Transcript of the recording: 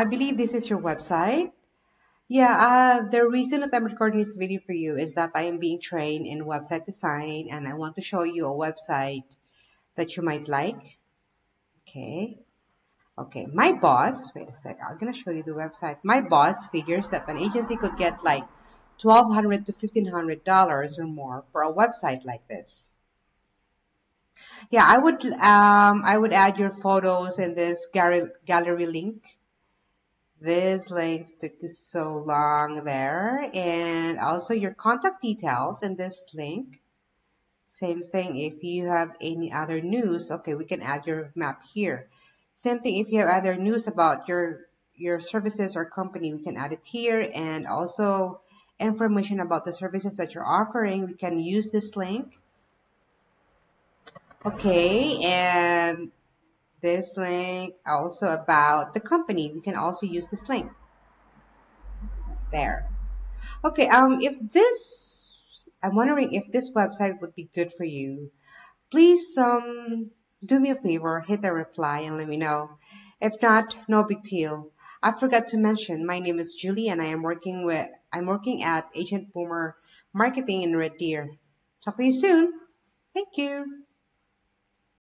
I believe this is your website. Yeah, the reason that I'm recording this video for you is that I am being trained in website design and I want to show you a website that you might like. Okay. Okay, my boss, wait a sec, I'm gonna show you the website. My boss figures that an agency could get like $1,200 to $1,500 or more for a website like this. Yeah, I would add your photos in this gallery link. This links took so long there, and also your contact details in this link. Same thing if you have any other news. Okay, we can add your map here. Same thing if you have other news about your services or company, we can add it here, and also information about the services that you're offering. We can use this link. Okay, and this link also about the company. We can also use this link there. Okay, if this, I'm wondering if this website would be good for you. Please, do me a favor, hit the reply and let me know. If not, no big deal. I forgot to mention, my name is Julie and I'm working at Agent Boomer Marketing in Red Deer. Talk to you soon. Thank you.